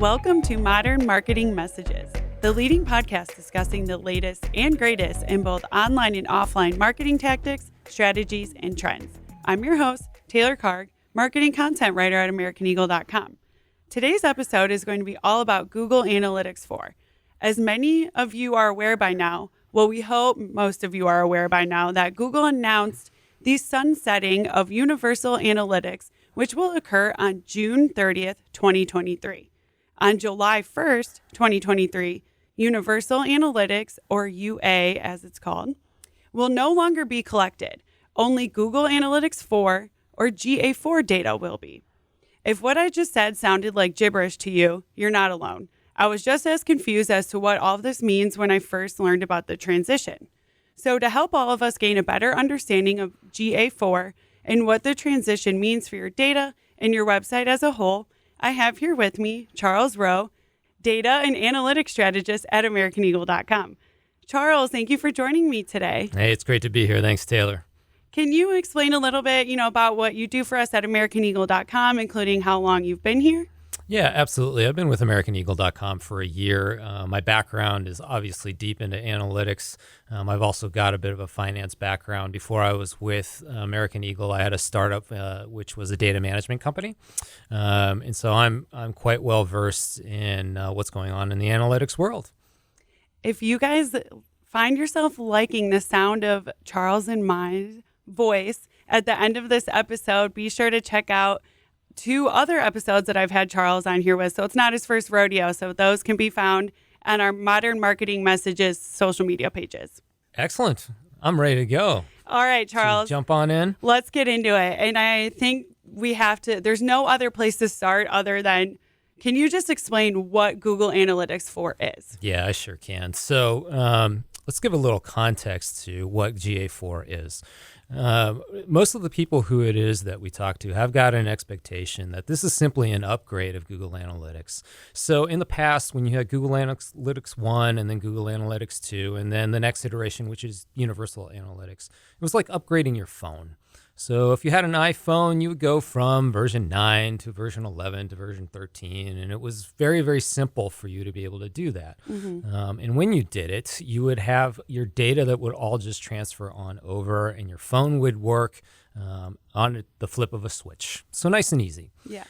Welcome to Modern Marketing Messages, the leading podcast discussing the latest and greatest in both online and offline marketing tactics, strategies, and trends. I'm your host, Taylor Karg, marketing content writer at AmericanEagle.com. Today's episode is going to be all about Google Analytics 4. As many of you are aware by now, well, we hope most of you are aware by now that Google announced the sunsetting of Universal Analytics, which will occur on June 30th, 2023. On July 1st, 2023, Universal Analytics, or UA as it's called, will no longer be collected. Only Google Analytics 4 or GA4 data will be. If what I just said sounded like gibberish to you, you're not alone. I was just as confused as to what all of this means when I first learned about the transition. So to help all of us gain a better understanding of GA4 and what the transition means for your data and your website as a whole, I have here with me Charles Rowe, Data and Analytics Strategist at AmericanEagle.com. Charles, thank you for joining me today. Hey, it's great to be here. Thanks, Taylor. Can you explain a little bit, about what you do for us at AmericanEagle.com, including how long you've been here? Yeah, absolutely. I've been with AmericanEagle.com for a year. My background is obviously deep into analytics. I've also got a bit of a finance background. Before I was with American Eagle, I had a startup which was a data management company, and so I'm quite well versed in what's going on in the analytics world. If you guys find yourself liking the sound of Charles and my voice at the end of this episode, be sure to check out 2 other episodes that I've had Charles on here with. So it's not his first rodeo. So those can be found on our Modern Marketing Messages social media pages. Excellent. I'm ready to go. All right, Charles. Jump on in. Let's get into it. And I think we have to, there's no other place to start other than, can you just explain what Google Analytics 4 is? Yeah, I sure can. So let's give a little context to what GA4 is. Most of the people who it is that we talk to have got an expectation that this is simply an upgrade of Google Analytics. So in the past, when you had Google Analytics 1 and then Google Analytics 2, and then the next iteration, which is Universal Analytics, it was like upgrading your phone. So if you had an iPhone, you would go from version 9 to version 11 to version 13, and it was very, very simple for you to be able to do that. Mm-hmm. And when you did it, you would have your data that would all just transfer on over, and your phone would work on the flip of a switch. So nice and easy. Yeah.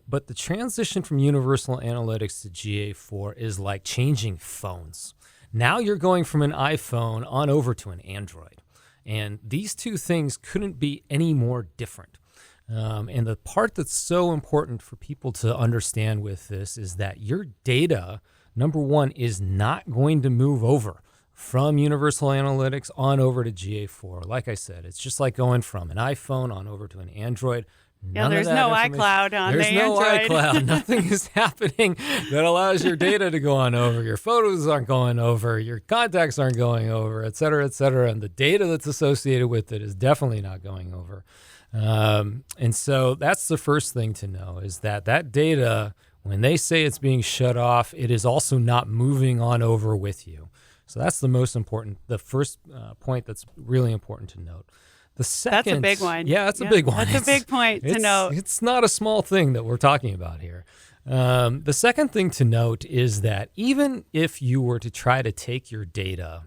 But the transition from Universal Analytics to GA4 is like changing phones. Now you're going from an iPhone on over to an Android. And these two things couldn't be any more different. And the part that's so important for people to understand with this is that your data, number one, is not going to move over from Universal Analytics on over to GA4. Like I said, it's just like going from an iPhone on over to an Android. There's no iCloud on the Android. There's no iCloud. Nothing is happening that allows your data to go on over. Your photos aren't going over. Your contacts aren't going over, et cetera, et cetera. And the data that's associated with it is definitely not going over. And so that's the first thing to know is that data, when they say it's being shut off, it is also not moving on over with you. So that's the first point that's really important to note. The second, that's a big one. Yeah, that's a big one. That's a big point to note. It's not a small thing that we're talking about here. The second thing to note is that even if you were to try to take your data,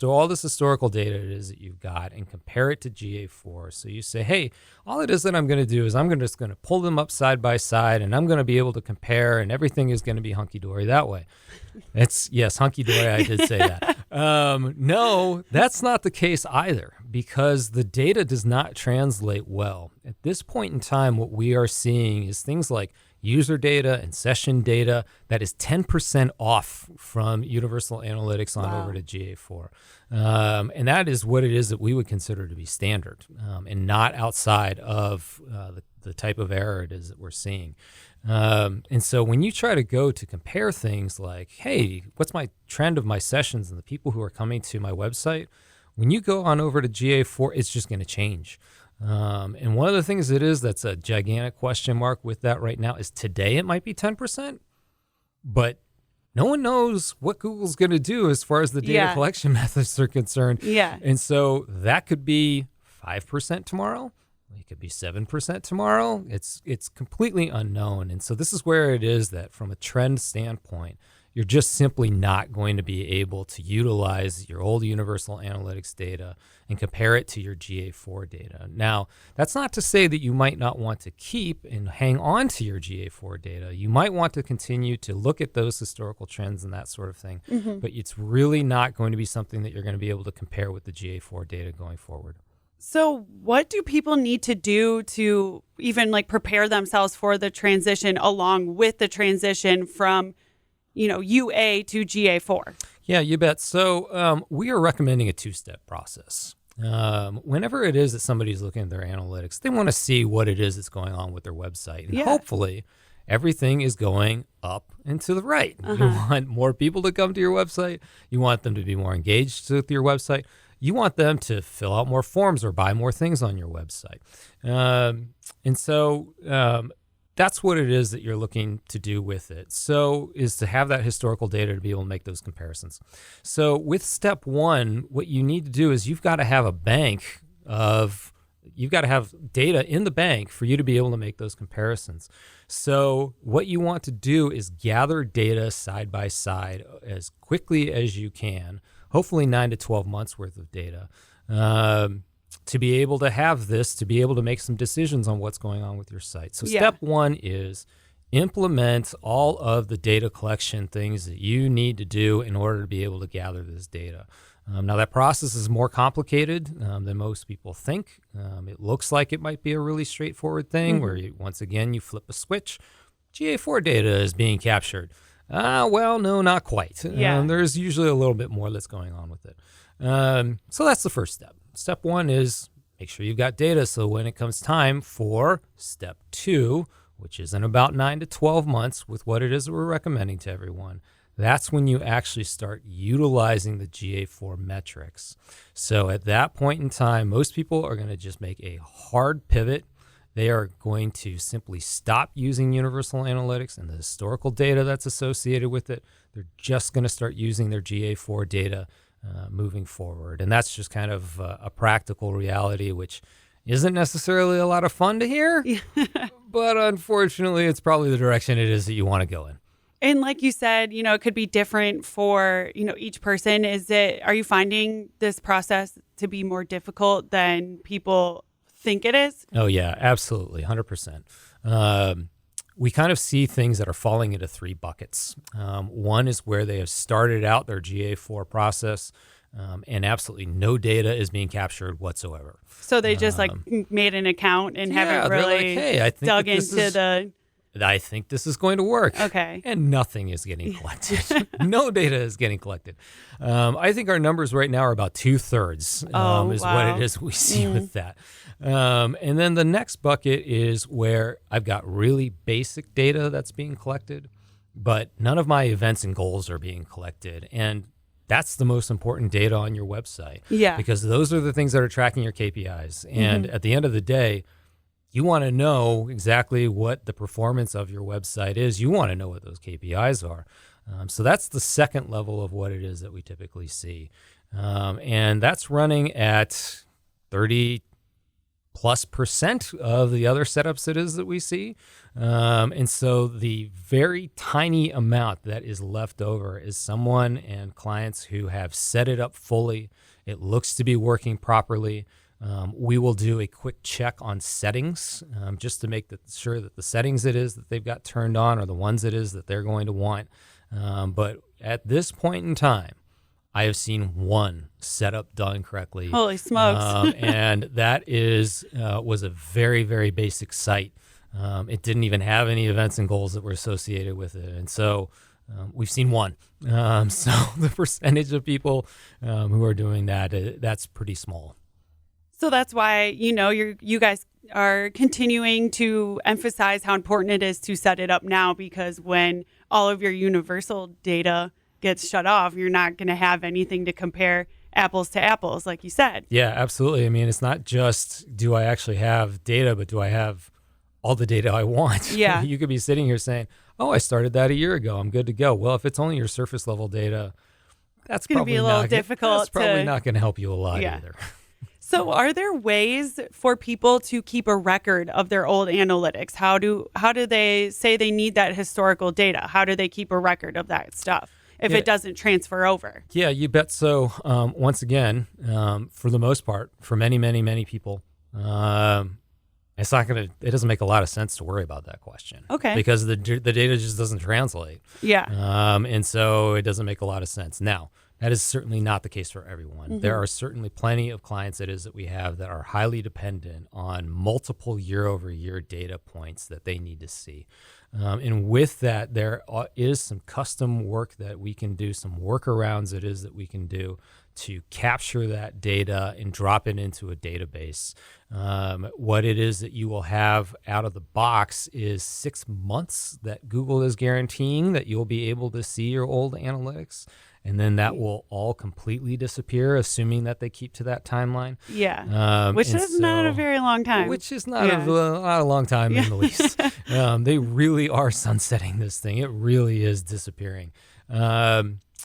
all this historical data it is that you've got, and compare it to GA4. So you say, hey, all it is that I'm going to do is I'm just going to pull them up side by side, and I'm going to be able to compare, and everything is going to be hunky-dory that way. Yes, hunky-dory, I did say that. No, that's not the case either, because the data does not translate well. At this point in time, what we are seeing is things like user data and session data that is 10% off from Universal Analytics on over to GA4. And that is what it is that we would consider to be standard and not outside of the type of error it is that we're seeing. And so when you try to go to compare things like, hey, what's my trend of my sessions and the people who are coming to my website, when you go on over to GA4, it's just going to change. And one of the things that's a gigantic question mark with that right now is today it might be 10%, but no one knows what Google's going to do as far as the data collection methods are concerned. Yeah. And so that could be 5% tomorrow. It could be 7% tomorrow. It's completely unknown. And so this is where it is that from a trend standpoint, you're just simply not going to be able to utilize your old universal analytics data and compare it to your GA4 data. Now, that's not to say that you might not want to keep and hang on to your GA4 data. You might want to continue to look at those historical trends and that sort of thing, but it's really not going to be something that you're going to be able to compare with the GA4 data going forward. So what do people need to do to even like prepare themselves for the transition along with the transition from UA to GA4? Yeah, you bet. So we are recommending a two-step process. Whenever it is that somebody's looking at their analytics, they want to see what it is that's going on with their website. And hopefully everything is going up and to the right. You want more people to come to your website. You want them to be more engaged with your website. You want them to fill out more forms or buy more things on your website. And so that's what it is that you're looking to do with it. So is to have that historical data to be able to make those comparisons. So with step one, what you need to do is you've got to have data in the bank for you to be able to make those comparisons. So what you want to do is gather data side by side as quickly as you can, hopefully 9 to 12 months worth of data, to be able to have this, to be able to make some decisions on what's going on with your site. So step one is implement all of the data collection things that you need to do in order to be able to gather this data. Now that process is more complicated than most people think. It looks like it might be a really straightforward thing where once again you flip a switch, GA4 data is being captured. Well, no, not quite. There's usually a little bit more that's going on with it. So that's the first step. Step one is make sure you've got data so when it comes time for step two, which is in about 9 to 12 months with what it is that we're recommending to everyone, that's when you actually start utilizing the GA4 metrics. So at that point in time, most people are going to just make a hard pivot. They are going to simply stop using universal analytics and the historical data that's associated with it. They're just going to start using their GA4 data moving forward. And that's just kind of a practical reality, which isn't necessarily a lot of fun to hear, but unfortunately, it's probably the direction it is that you want to go in. And like you said, it could be different for, each person. Are you finding this process to be more difficult than people think it is? Oh, yeah, absolutely. 100%. We kind of see things that are falling into three buckets. One is where they have started out their GA4 process and absolutely no data is being captured whatsoever. So they just made an account and haven't really dug into I think this is going to work. Okay. And nothing is getting collected. No data is getting collected. I think our numbers right now are about 2/3 is what it is we see with that. And then the next bucket is where I've got really basic data that's being collected, but none of my events and goals are being collected. And that's the most important data on your website. Yeah. Because those are the things that are tracking your KPIs. And at the end of the day, you want to know exactly what the performance of your website is. You want to know what those KPIs are. So that's the second level of what it is that we typically see. And that's running at 30+% of the other setups it is that we see. And so the very tiny amount that is left over is someone and clients who have set it up fully. It looks to be working properly. We will do a quick check on settings just to make sure that the settings it is that they've got turned on are the ones it is that they're going to want. But at this point in time, I have seen one setup done correctly. Holy smokes. And that was a very, very basic site. It didn't even have any events and goals that were associated with it. And so we've seen one. So the percentage of people who are doing that, that's pretty small. So that's why, you guys are continuing to emphasize how important it is to set it up now, because when all of your universal data gets shut off, you're not going to have anything to compare apples to apples, like you said. Yeah, absolutely. I mean, it's not just do I actually have data, but do I have all the data I want? Yeah. You could be sitting here saying, oh, I started that a year ago. I'm good to go. Well, if it's only your surface level data, that's going to be a little difficult. That's probably not going to help you a lot either. So are there ways for people to keep a record of their old analytics? How do they say they need that historical data? How do they keep a record of that stuff if it doesn't transfer over? Yeah, you bet. So once again, for the most part, for many, many, many people, it doesn't make a lot of sense to worry about that question. Okay. Because the data just doesn't translate. Yeah. And so it doesn't make a lot of sense. Now, that is certainly not the case for everyone. Mm-hmm. There are certainly plenty of clients that we have that are highly dependent on multiple year-over-year data points that they need to see. And with that, there is some custom work that we can do, some workarounds that we can do to capture that data and drop it into a database. What it is that you will have out of the box is 6 months that Google is guaranteeing that you'll be able to see your old analytics. And then that will all completely disappear, assuming that they keep to that timeline. Yeah, which is not a very long time. Which is not a long time in the least. They really are sunsetting this thing. It really is disappearing.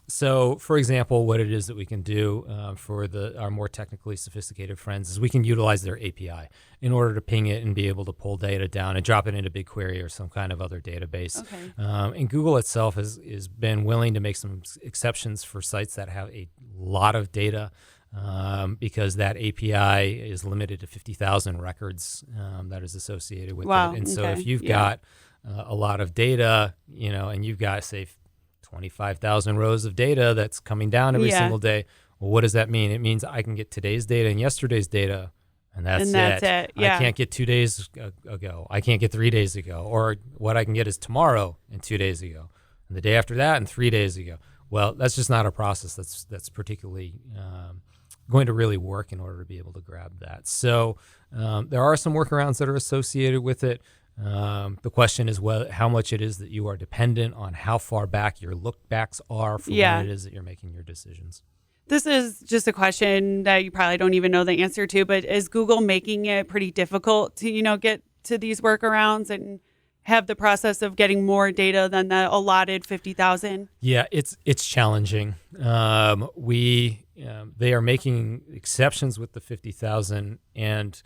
So, for example, what it is that we can do for our more technically sophisticated friends is we can utilize their API in order to ping it and be able to pull data down and drop it into BigQuery or some kind of other database. Okay. And Google itself has been willing to make some exceptions for sites that have a lot of data because that API is limited to 50,000 records that is associated with it. And so if you've got a lot of data, and you've got, say, 25,000 rows of data that's coming down every single day. Well, what does that mean? It means I can get today's data and yesterday's data, and that's it. Yeah. I can't get 2 days ago. I can't get 3 days ago. Or what I can get is tomorrow and 2 days ago, and the day after that and 3 days ago. Well, that's just not a process that's particularly going to really work in order to be able to grab that. So there are some workarounds that are associated with it. The question is how much it is that you are dependent on how far back your look backs are for when it is that you're making your decisions. This is just a question that you probably don't even know the answer to, but is Google making it pretty difficult to, get to these workarounds and have the process of getting more data than the allotted 50,000? Yeah, it's challenging. They are making exceptions with the 50,000, and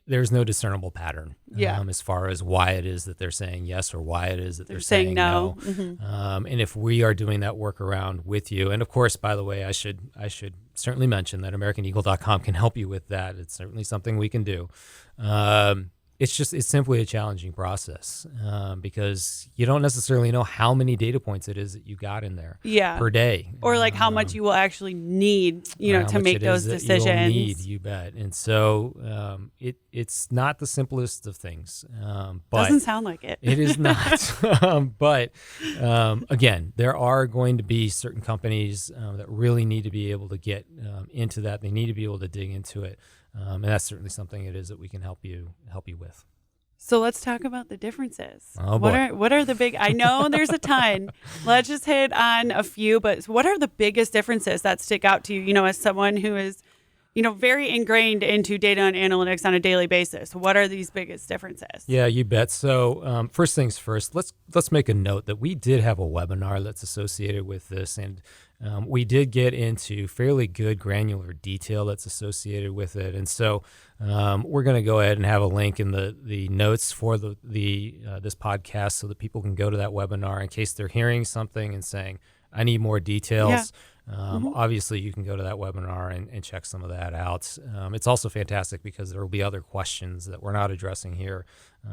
there's no discernible pattern as far as why it is that they're saying yes or why it is that they're saying no. Mm-hmm. And if we are doing that workaround with you, and of course, by the way, I should certainly mention that AmericanEagle.com can help you with that. It's certainly something we can do. It's simply a challenging process because you don't necessarily know how many data points it is that you got in there per day. Or like how much you will actually need, to make those decisions. You'll need, you bet. And so it's not the simplest of things. But doesn't sound like it. It is not. But again, there are going to be certain companies that really need to be able to get into that. They need to be able to dig into it. And that's certainly something it is that we can help you with. So let's talk about the differences. Oh, boy. What are the big? I know there's a ton. Let's just hit on a few. But what are the biggest differences that stick out to you? As someone who is, very ingrained into data and analytics on a daily basis. What are these biggest differences? Yeah, you bet. So first things first, let's make a note that we did have a webinar that's associated with this, and we did get into fairly good granular detail that's associated with it. And so we're going to go ahead and have a link in the notes for this podcast so that people can go to that webinar in case they're hearing something and saying, I need more details. Yeah. Obviously, you can go to that webinar and check some of that out. It's also fantastic because there will be other questions that we're not addressing here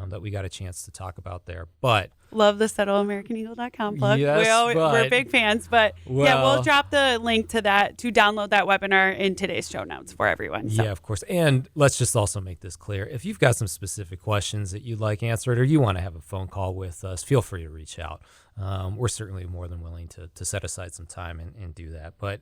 that we got a chance to talk about there. But love the AmericanEagle.com plug. Yes, we're big fans. But we'll drop the link to download that webinar in today's show notes for everyone. So. Yeah, of course. And let's just also make this clear. If you've got some specific questions that you'd like answered or you want to have a phone call with us, feel free to reach out. We're certainly more than willing to set aside some time and do that. But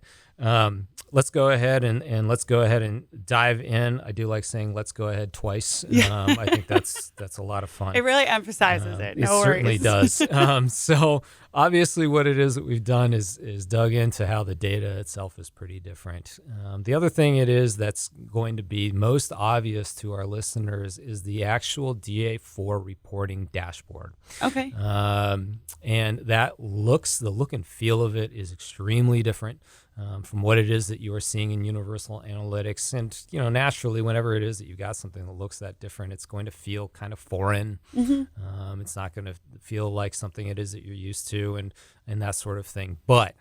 let's go ahead and let's go ahead and dive in. I do like saying let's go ahead twice. I think that's a lot of fun. It really emphasizes it. No worries. Certainly does. So obviously what it is that we've done is dug into how the data itself is pretty different. The other thing it is that's going to be most obvious to our listeners is the actual DA4 reporting dashboard. Okay. And the look and feel of it is extremely different different from what it is that you are seeing in Universal Analytics. And, naturally, whenever it is that you've got something that looks that different, it's going to feel kind of foreign. It's not going to feel like something it is that you're used to and that sort of thing. But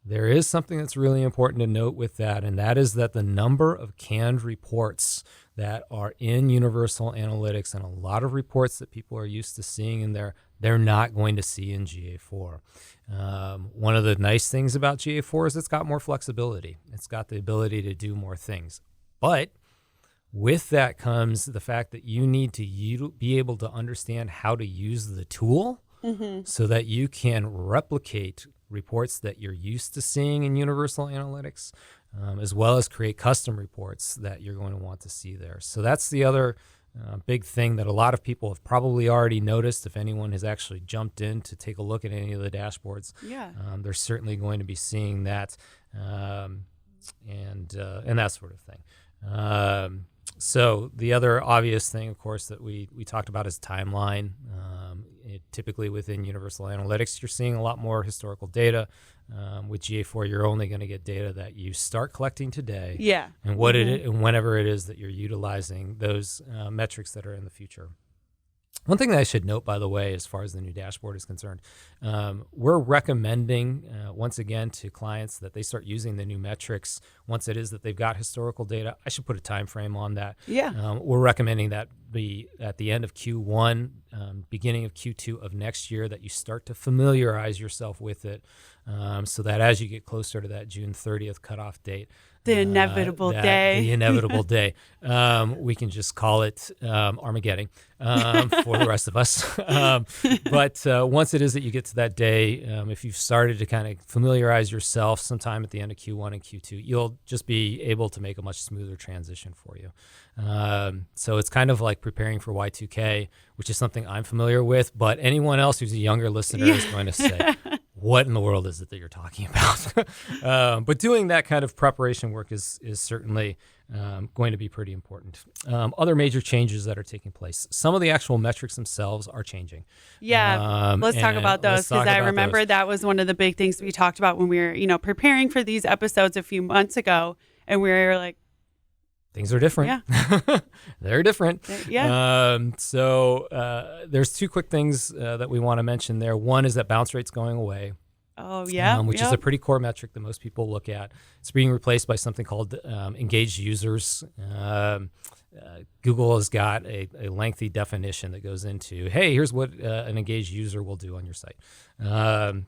there is something that's really important to note with that, and that is that the number of canned reports that are in Universal Analytics and a lot of reports that people are used to seeing in there, they're not going to see in GA4. One of the nice things about GA4 is it's got more flexibility. It's got the ability to do more things. But with that comes the fact that you need to be able to understand how to use the tool so that you can replicate reports that you're used to seeing in Universal Analytics, as well as create custom reports that you're going to want to see there. So that's the other big thing that a lot of people have probably already noticed. If anyone has actually jumped in to take a look at any of the dashboards, they're certainly going to be seeing that and that sort of thing. So the other obvious thing, of course, that we talked about is timeline. Typically within Universal Analytics, you're seeing a lot more historical data. With GA4, you're only going to get data that you start collecting today. And what and whenever it is that you're utilizing those metrics that are in the future. One thing that I should note, by the way, as far as the new dashboard is concerned, we're recommending, once again, to clients that they start using the new metrics once it is that they've got historical data. I should put a time frame on that. We're recommending that be at the end of Q1, beginning of Q2 of next year, that you start to familiarize yourself with it so that as you get closer to that June 30th cutoff date, the inevitable day, we can just call it Armageddon for the rest of us. But once it is that you get to that day, if you've started to kind of familiarize yourself sometime at the end of Q1 and Q2, you'll just be able to make a much smoother transition for you. So it's kind of like preparing for Y2K, which is something I'm familiar with, but anyone else who's a younger listener is going to say, what in the world is it that you're talking about? But doing that kind of preparation work is certainly going to be pretty important. Other major changes that are taking place. Some of the actual metrics themselves are changing. Let's talk about those, because I remember that was one of the big things we talked about when we were, preparing for these episodes a few months ago, and we were like, things are different. They're different. So there's two quick things that we want to mention there. One is that bounce rate's going away. Which is a pretty core metric that most people look at. It's being replaced by something called engaged users. Google has got a lengthy definition that goes into, hey, here's what an engaged user will do on your site.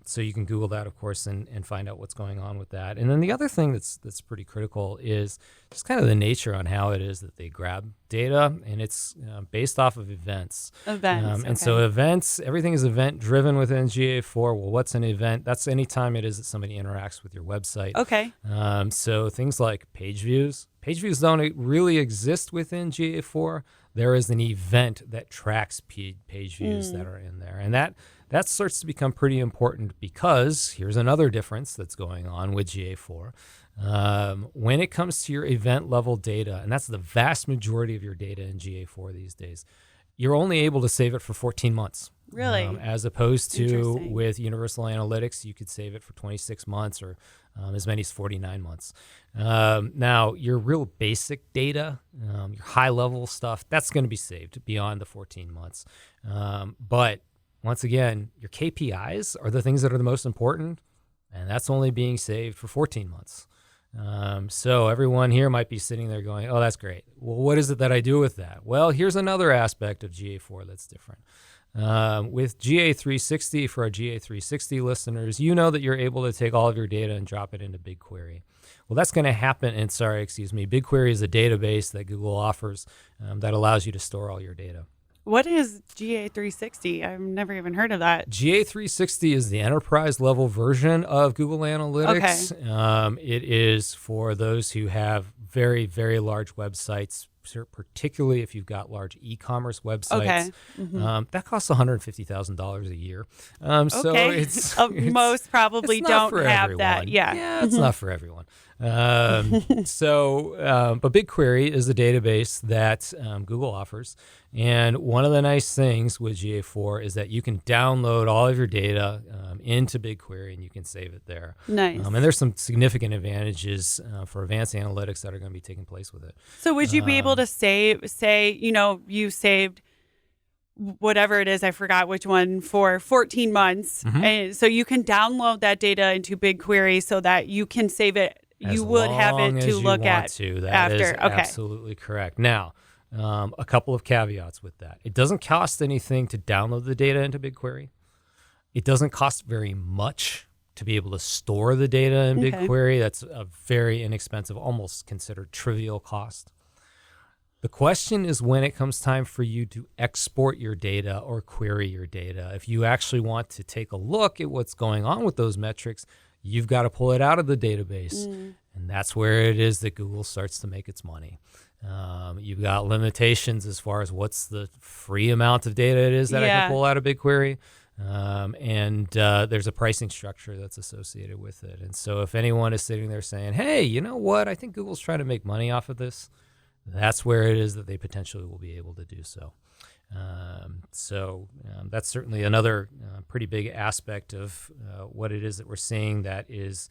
So you can Google that, of course, and find out what's going on with that. And then the other thing that's pretty critical is just kind of the nature on how it is that they grab data, and it's based off of events. And so events, everything is event driven within GA4. Well, what's an event? That's any time it is that somebody interacts with your website. So things like page views. Page views don't really exist within GA4. There is an event that tracks page views that are in there. And that starts to become pretty important, because here's another difference that's going on with GA4. When it comes to your event level data, and that's the vast majority of your data in GA4 these days, you're only able to save it for 14 months. Really? As opposed to with Universal Analytics, you could save it for 26 months or as many as 49 months. Now, your real basic data, your high-level stuff, that's going to be saved beyond the 14 months. But once again, your KPIs are the things that are the most important, and that's only being saved for 14 months. So everyone here might be sitting there going, oh, that's great. Well, what is it that I do with that? Well, here's another aspect of GA4 that's different. With GA360, for our GA360 listeners, you know that you're able to take all of your data and drop it into BigQuery. Well, that's going to happen. And BigQuery is a database that Google offers that allows you to store all your data. What is GA360? I've never even heard of that. GA360 is the enterprise level version of Google Analytics. It is for those who have very, very large websites, particularly if you've got large e-commerce websites. That costs $150,000 a year. So it's most probably it's don't have everyone. that. It's not for everyone. But BigQuery is a database that Google offers. And one of the nice things with GA4 is that you can download all of your data into BigQuery and you can save it there. Nice. And there's some significant advantages for advanced analytics that are going to be taking place with it. So would you be able to say, you saved whatever it is, I forgot which one, for 14 months. And so you can download that data into BigQuery so that you can save it. You would have it to look at That after. Is absolutely correct. Now, a couple of caveats with that. It doesn't cost anything to download the data into BigQuery. It doesn't cost very much to be able to store the data in BigQuery. That's a very inexpensive, almost considered trivial cost. The question is when it comes time for you to export your data or query your data. If you actually want to take a look at what's going on with those metrics, you've got to pull it out of the database. And that's where it is that Google starts to make its money. You've got limitations as far as what's the free amount of data it is that I can pull out of BigQuery. And there's a pricing structure that's associated with it. And so if anyone is sitting there saying, hey, you know what, I think Google's trying to make money off of this, that's where it is that they potentially will be able to do so. That's certainly another pretty big aspect of what it is that we're seeing that is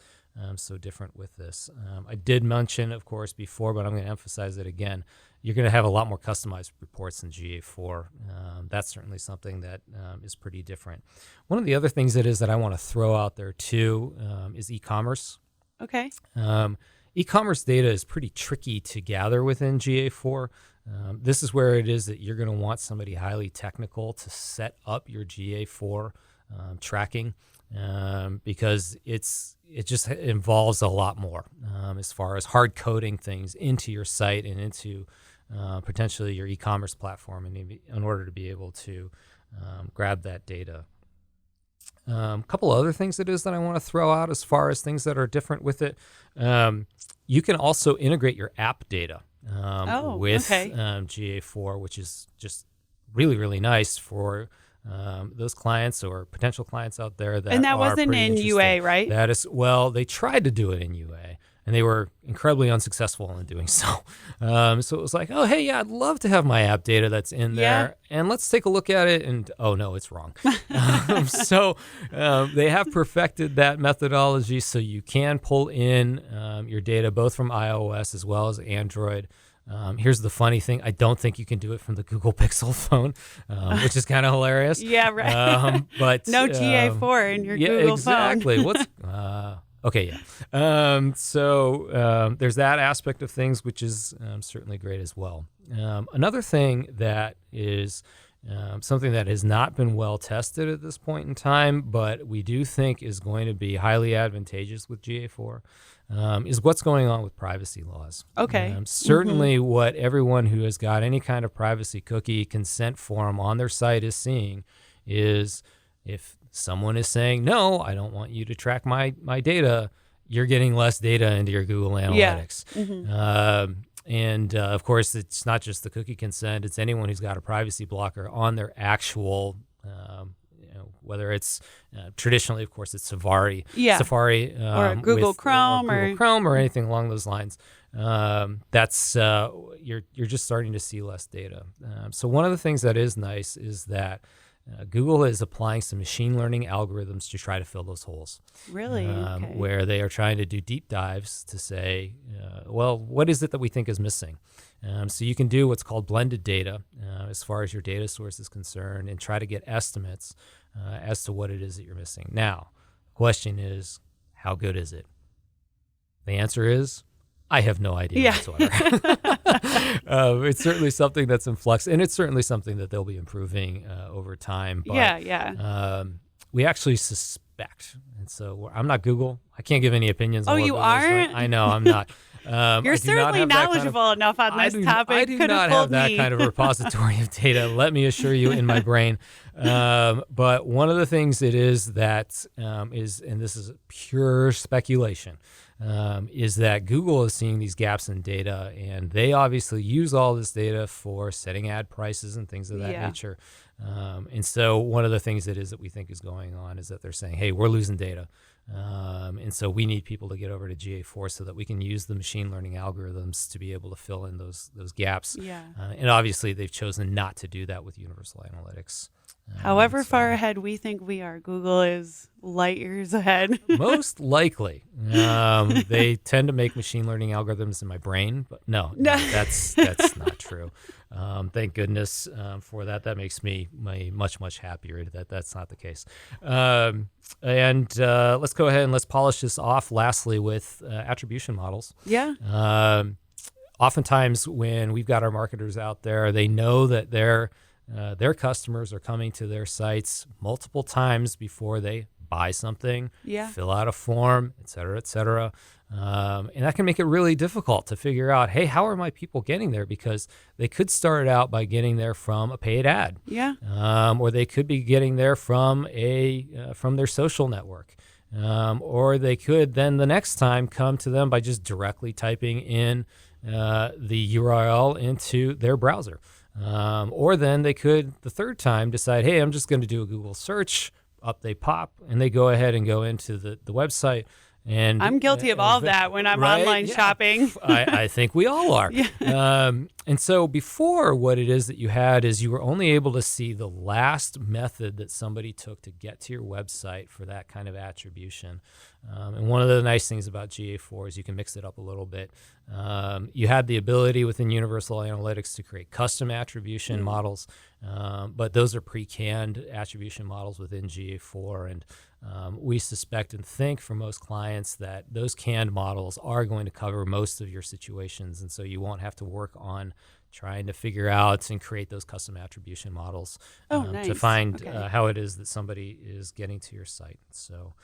so different with this. I did mention, of course, before, but I'm going to emphasize it again. You're going to have a lot more customized reports in GA4. That's certainly something that is pretty different. One of the other things that I want to throw out there too is e-commerce. Okay. E-commerce data is pretty tricky to gather within GA4. This is where it is that you're going to want somebody highly technical to set up your GA4 tracking because it just involves a lot more as far as hard coding things into your site and into potentially your e-commerce platform in order to be able to grab that data. A couple other things that I want to throw out as far as things that are different with it. You can also integrate your app data with GA4, which is just really, really nice for those clients or potential clients out there that and that are wasn't pretty in interested. UA, right? That is, well, they tried to do it in UA. And they were incredibly unsuccessful in doing so. So it was like, oh, hey, yeah, I'd love to have my app data that's in there. And let's take a look at it. And, oh, no, it's wrong. So they have perfected that methodology so you can pull in your data both from iOS as well as Android. Here's the funny thing. I don't think you can do it from the Google Pixel phone, which is kind of hilarious. Yeah, right. But no GA4 in your Google exactly. phone. What's okay, yeah. There's that aspect of things, which is certainly great as well. Another thing that is something that has not been well tested at this point in time, but we do think is going to be highly advantageous with GA4, is what's going on with privacy laws. Okay. Certainly what everyone who has got any kind of privacy cookie consent form on their site is seeing is if someone is saying, no, I don't want you to track my data, you're getting less data into your Google Analytics. Of course, it's not just the cookie consent, it's anyone who's got a privacy blocker on their actual, whether it's traditionally, of course, it's Safari, or Google Chrome or anything along those lines. That's you're just starting to see less data. So one of the things that is nice is that Google is applying some machine learning algorithms to try to fill those holes. Really? Where they are trying to do deep dives to say, well, what is it that we think is missing? So you can do what's called blended data as far as your data source is concerned and try to get estimates as to what it is that you're missing. Now, the question is, how good is it? The answer is, I have no idea whatsoever. It's certainly something that's in flux, and it's certainly something that they'll be improving over time. But, we actually suspect, and so I'm not Google. I can't give any opinions. Oh, on what you Google's aren't? doing. I know I'm not. You're certainly knowledgeable enough on this topic. I do not have that kind of repository of data, let me assure you, in my brain. But one of the things it is that is, and this is pure speculation, is that Google is seeing these gaps in data, and they obviously use all this data for setting ad prices and things of that nature. And so one of the things that we think is going on is that they're saying, hey, we're losing data. And so we need people to get over to GA4 so that we can use the machine learning algorithms to be able to fill in those gaps. Yeah. And obviously, they've chosen not to do that with Universal Analytics. However far ahead we think we are, Google is light years ahead. Most likely. They tend to make machine learning algorithms in my brain, but no, that's not true. Thank goodness for that. That makes me much happier that that's not the case. And let's go ahead and let's polish this off lastly with attribution models. Yeah. Oftentimes when we've got our marketers out there, they know that their customers are coming to their sites multiple times before they buy something, fill out a form, et cetera. And that can make it really difficult to figure out, hey, how are my people getting there? Because they could start out by getting there from a paid ad. Yeah. Or they could be getting there from from their social network. Or they could then the next time come to them by just directly typing in the URL into their browser. Or then they could, the third time, decide, hey, I'm just going to do a Google search. Up they pop, and they go ahead and go into the website. And I'm guilty of all that when I'm online shopping. I think we all are. Yeah. And so before, what it is that you had is you were only able to see the last method that somebody took to get to your website for that kind of attribution. And one of the nice things about GA4 is you can mix it up a little bit. You had the ability within Universal Analytics to create custom attribution models, but those are pre-canned attribution models within GA4. And we suspect and think for most clients that those canned models are going to cover most of your situations. And so you won't have to work on trying to figure out and create those custom attribution models nice. To find how it is that somebody is getting to your site. So,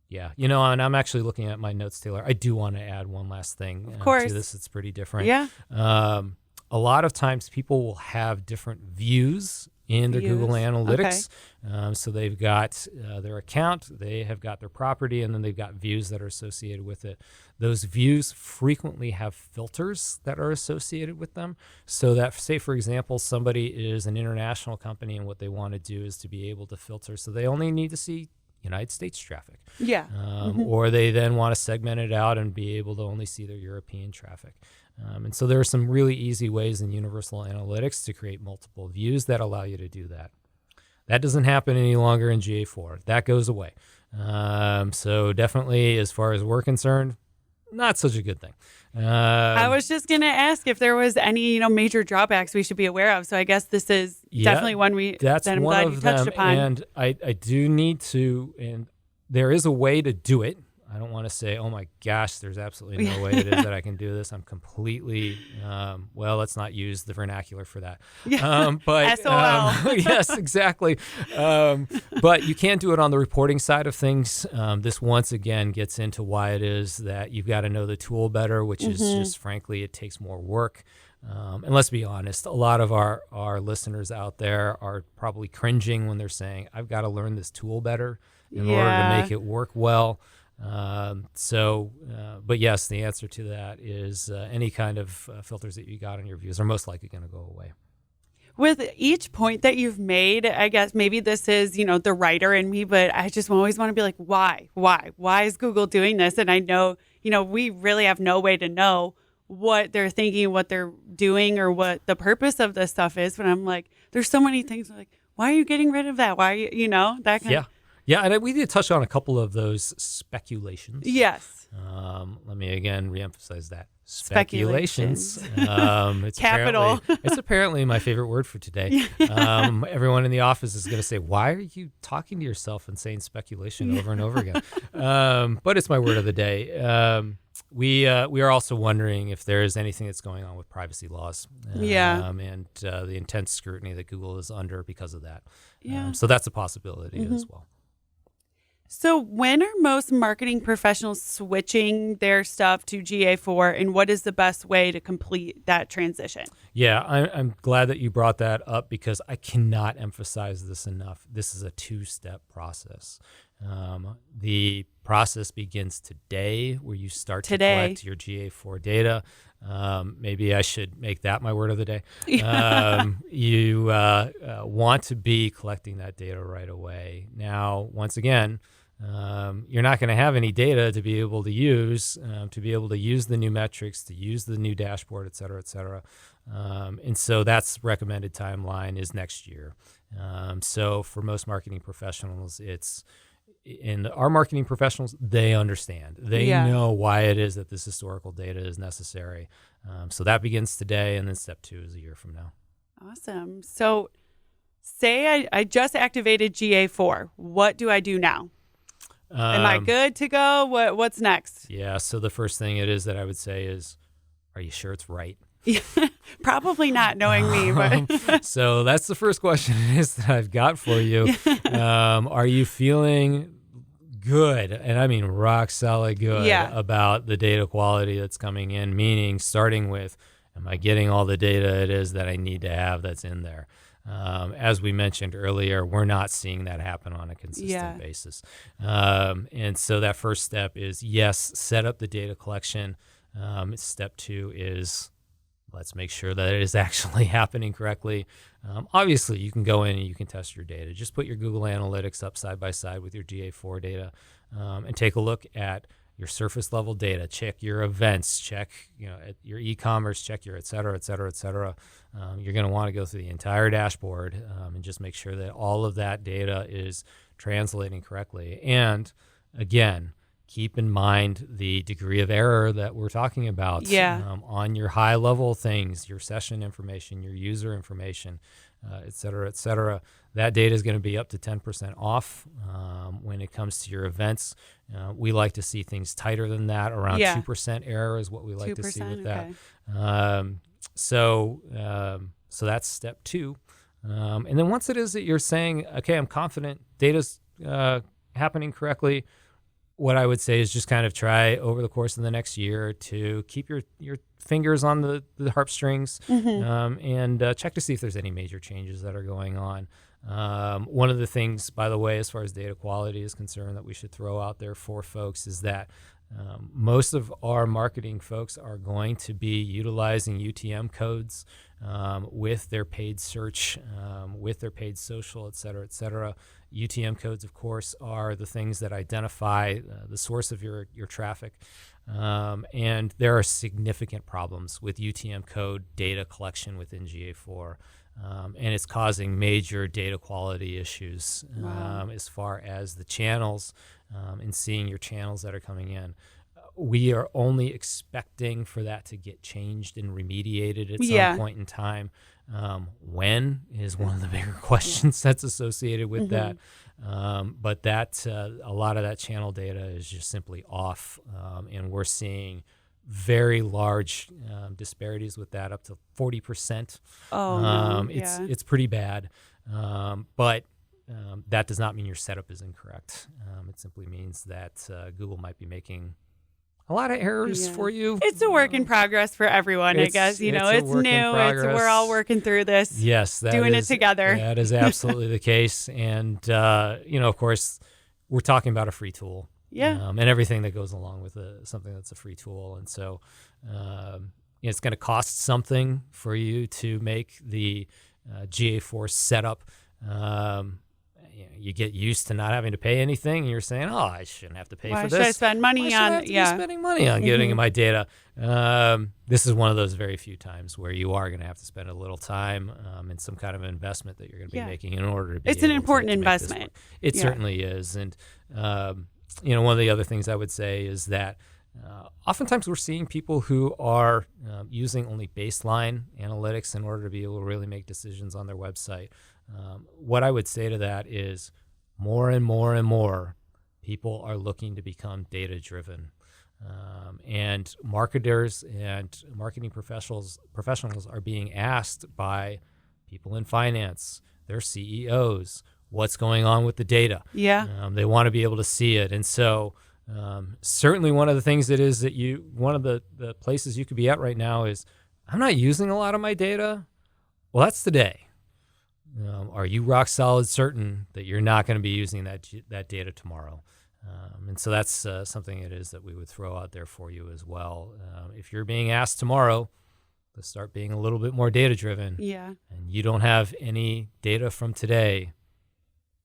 yeah, and I'm actually looking at my notes, Taylor. I do want to add one last thing to this. It's pretty different. Yeah. A lot of times people will have different views in their Google Analytics. So they've got their account, they have got their property, and then they've got views that are associated with it. Those views frequently have filters that are associated with them. So that, say, for example, somebody is an international company and what they want to do is to be able to filter. So they only need to see United States traffic. Yeah. Or they then want to segment it out and be able to only see their European traffic. And so there are some really easy ways in Universal Analytics to create multiple views that allow you to do that. That doesn't happen any longer in GA4. That goes away. So definitely, as far as we're concerned, not such a good thing. I was just going to ask if there was any, major drawbacks we should be aware of. So I guess this is definitely one that I'm glad you touched upon. And I do need to, and there is a way to do it. I don't want to say, oh my gosh, there's absolutely no way it is that I can do this. I'm completely, let's not use the vernacular for that. But SOL. Yes, exactly. But you can do it on the reporting side of things. This once again gets into why it is that you've got to know the tool better, which is just frankly, it takes more work. And let's be honest, a lot of our listeners out there are probably cringing when they're saying, I've got to learn this tool better in order to make it work well. But yes, the answer to that is any kind of filters that you got on your views are most likely going to go away. With each point that you've made, I guess maybe this is, the writer in me, but I just always want to be like, why is Google doing this? And I know, we really have no way to know what they're thinking, what they're doing, or what the purpose of this stuff is. But I'm like, there's so many things like, why are you getting rid of that? Why are you, that kind of. Yeah, and we did touch on a couple of those speculations. Yes. Let me again reemphasize that. Speculations. It's Capital. It's apparently my favorite word for today. Everyone in the office is going to say, why are you talking to yourself and saying speculation over and over again? But it's my word of the day. We are also wondering if there is anything that's going on with privacy laws. And the intense scrutiny that Google is under because of that. So that's a possibility as well. So when are most marketing professionals switching their stuff to GA4, and what is the best way to complete that transition? Yeah, I'm glad that you brought that up because I cannot emphasize this enough. This is a two-step process. The process begins today, where you start to collect your GA4 data. Maybe I should make that my word of the day. You want to be collecting that data right away. Now, once again, you're not going to have any data to be able to use the new metrics, to use the new dashboard, et cetera, et cetera. And so that's recommended timeline is next year. So for most marketing professionals, our marketing professionals, they understand. They know why it is that this historical data is necessary. So that begins today, and then step 2 is a year from now. Awesome. So say I just activated GA4. What do I do now? Am I good to go? What's next? Yeah, so the first thing it is that I would say is, are you sure it's right? Probably not, knowing me. But so that's the first question is that I've got for you. Are you feeling good, and I mean rock solid good, about the data quality that's coming in? Meaning starting with, am I getting all the data it is that I need to have that's in there? As we mentioned earlier, we're not seeing that happen on a consistent basis. And so that first step is, yes, set up the data collection. Step 2 is, let's make sure that it is actually happening correctly. Obviously, you can go in and you can test your data. Just put your Google Analytics up side by side with your GA4 data, and take a look at your surface level data. Check your events. Check at your e-commerce. Check your et cetera, et cetera, et cetera. You're going to want to go through the entire dashboard and just make sure that all of that data is translating correctly. And again, keep in mind the degree of error that we're talking about on your high level things, your session information, your user information, et cetera, et cetera. That data is going to be up to 10% off. When it comes to your events, we like to see things tighter than that. Around 2% error is what we like to see with that. So that's step 2. And then once it is that you're saying, okay, I'm confident data's happening correctly, what I would say is just kind of try over the course of the next year to keep your fingers on the harp strings, and check to see if there's any major changes that are going on. One of the things, by the way, as far as data quality is concerned, that we should throw out there for folks is that most of our marketing folks are going to be utilizing UTM codes with their paid search, with their paid social, et cetera, et cetera. UTM codes, of course, are the things that identify the source of your traffic. And there are significant problems with UTM code data collection within GA4. And it's causing major data quality issues as far as the channels and seeing your channels that are coming in. We are only expecting for that to get changed and remediated at some point in time. When is one of the bigger questions that's associated with that. But that a lot of that channel data is just simply off, and we're seeing very large disparities with that, up to 40%. It's pretty bad, but that does not mean your setup is incorrect. It simply means that Google might be making a lot of errors for you. It's a work in progress for everyone, I guess. It's new. We're all working through this. Yes, doing it together. That is absolutely the case. And of course, we're talking about a free tool. And everything that goes along with something that's a free tool. And so it's going to cost something for you to make the GA4 setup. You get used to not having to pay anything, and you're saying, "Oh, I shouldn't have to pay for this. Why should I spend money Why should I have to be spending money on getting my data?" This is one of those very few times where you are going to have to spend a little time and some kind of investment that you're going to be making in order to be. It's an important investment. It certainly is, and one of the other things I would say is that oftentimes we're seeing people who are using only baseline analytics in order to be able to really make decisions on their website. What I would say to that is more and more and more people are looking to become data-driven. And marketers and marketing professionals are being asked by people in finance, their CEOs, what's going on with the data. They want to be able to see it. And so certainly one of the things one of the places you could be at right now is, I'm not using a lot of my data. Well, that's today. Are you rock solid certain that you're not going to be using that data tomorrow? And so that's something it is that we would throw out there for you as well. If you're being asked tomorrow to start being a little bit more data driven, Yeah. and you don't have any data from today,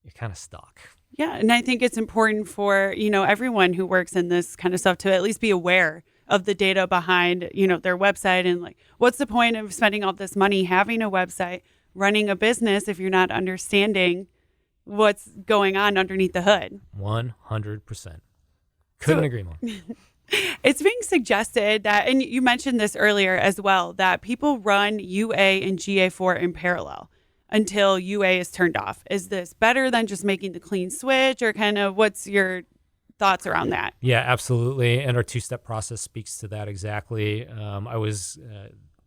you're kind of stuck. Yeah. And I think it's important for, everyone who works in this kind of stuff to at least be aware of the data behind, their website, and like, what's the point of spending all this money having a website, running a business if you're not understanding what's going on underneath the hood? 100%. Couldn't agree more. It's being suggested that, and you mentioned this earlier as well, that people run UA and GA4 in parallel until UA is turned off. Is this better than just making the clean switch, or kind of what's your thoughts around that? Yeah, absolutely. And our two-step process speaks to that exactly.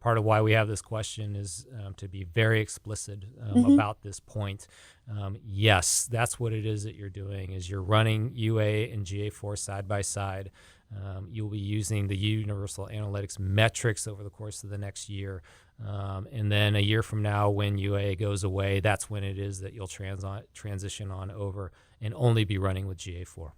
Part of why we have this question is to be very explicit about this point. Yes, that's what it is that you're doing, is you're running UA and GA4 side by side. You'll be using the universal analytics metrics over the course of the next year. And then a year from now, when UA goes away, that's when it is that you'll transition on over and only be running with GA4.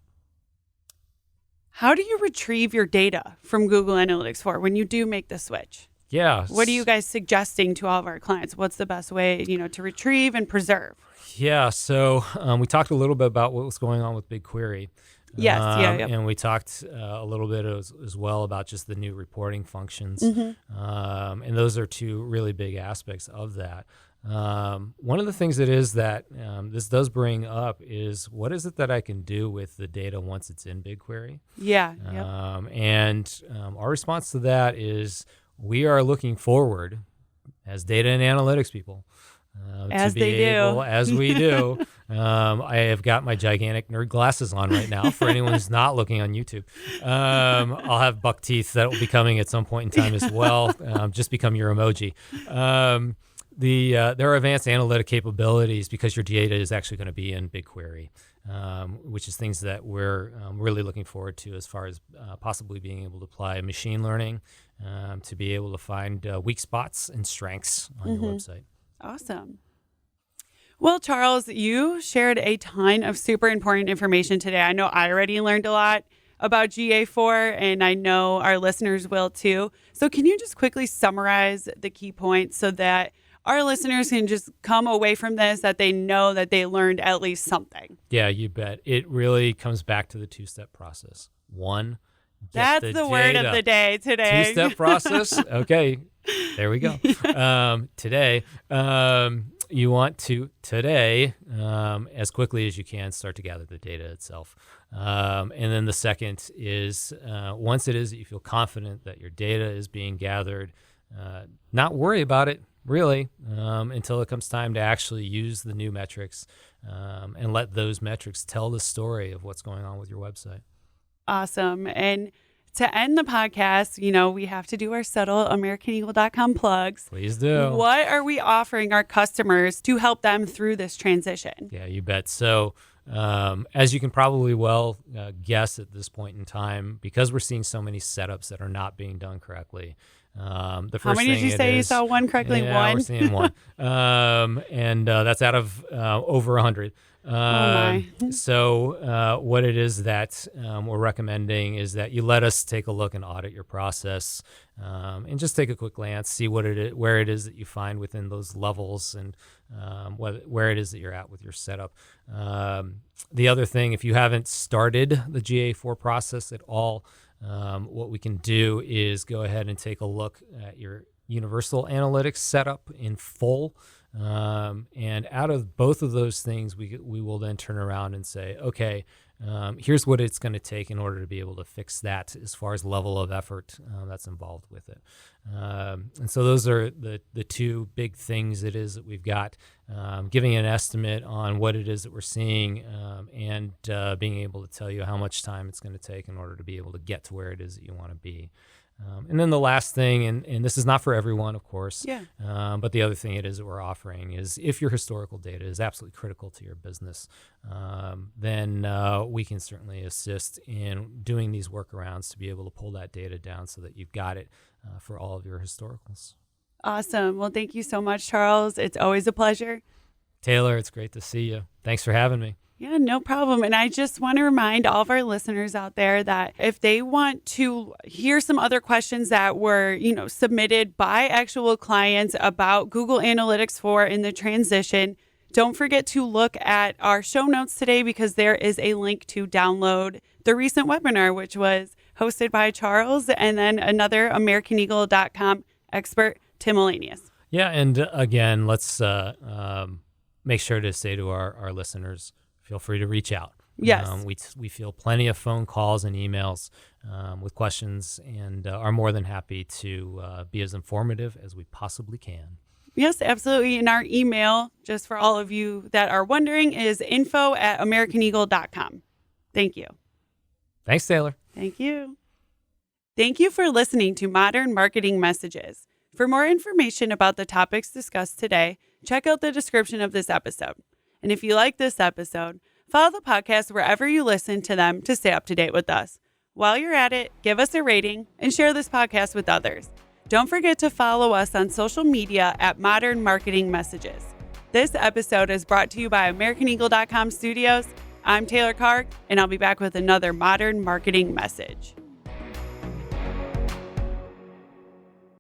How do you retrieve your data from Google Analytics 4 when you do make the switch? Yeah. What are you guys suggesting to all of our clients? What's the best way, to retrieve and preserve? Yeah. So we talked a little bit about what was going on with BigQuery. Yes. And we talked a little bit as well about just the new reporting functions. And those are two really big aspects of that. One of the things that is that this does bring up is, what is it that I can do with the data once it's in BigQuery? Yeah. And our response to that is, we are looking forward as data and analytics people as to be they able, do. as we do. I have got my gigantic nerd glasses on right now for anyone who's not looking on YouTube. I'll have buck teeth that will be coming at some point in time as well. Just become your emoji. There are advanced analytic capabilities because your data is actually going to be in BigQuery, which is things that we're really looking forward to, as far as possibly being able to apply machine learning to be able to find weak spots and strengths on your website. Awesome. Well, Charles, you shared a ton of super important information today. I know I already learned a lot about GA4, and I know our listeners will too. So can you just quickly summarize the key points so that our listeners can just come away from this that they know that they learned at least something? Yeah, you bet. It really comes back to the two-step process. One, that's the word of the day today. Two-step process. Okay, there we go. Today, you want to, as quickly as you can, start to gather the data itself. And then the second is, once it is that you feel confident that your data is being gathered, not worry about it, really, until it comes time to actually use the new metrics and let those metrics tell the story of what's going on with your website. Awesome. And to end the podcast, we have to do our subtle AmericanEagle.com plugs. Please do. What are we offering our customers to help them through this transition? Yeah, you bet. So as you can probably guess at this point in time, because we're seeing so many setups that are not being done correctly, the first How many did you say you saw one correctly? Yeah, one? We're seeing one. And that's out of over 100. So what it is that we're recommending is that you let us take a look and audit your process, and just take a quick glance, see what it is, where it is that you find within those levels, and where it is that you're at with your setup. The other thing, if you haven't started the GA4 process at all, what we can do is go ahead and take a look at your universal analytics setup in full. And out of both of those things, we will then turn around and say, okay, here's what it's going to take in order to be able to fix that as far as level of effort that's involved with it. And so those are the two big things it is that we've got, giving an estimate on what it is that we're seeing, and being able to tell you how much time it's going to take in order to be able to get to where it is that you want to be. And then the last thing, and this is not for everyone, of course, but the other thing it is that we're offering is, if your historical data is absolutely critical to your business, then we can certainly assist in doing these workarounds to be able to pull that data down so that you've got it for all of your historicals. Awesome. Well, thank you so much, Charles. It's always a pleasure. Taylor, it's great to see you. Thanks for having me. Yeah, no problem. And I just want to remind all of our listeners out there that if they want to hear some other questions that were, submitted by actual clients about Google Analytics 4 in the transition, don't forget to look at our show notes today because there is a link to download the recent webinar, which was hosted by Charles and then another AmericanEagle.com expert, Tim Elanius. Yeah, and again, let's make sure to say to our listeners, feel free to reach out. Yes. We feel plenty of phone calls and emails with questions and are more than happy to be as informative as we possibly can. Yes, absolutely. And our email, just for all of you that are wondering, is info@AmericanEagle.com. Thank you. Thanks, Taylor. Thank you. Thank you for listening to Modern Marketing Messages. For more information about the topics discussed today, check out the description of this episode. And if you like this episode, follow the podcast wherever you listen to them to stay up to date with us. While you're at it, give us a rating and share this podcast with others. Don't forget to follow us on social media at Modern Marketing Messages. This episode is brought to you by AmericanEagle.com Studios. I'm Taylor Karg, and I'll be back with another Modern Marketing Message.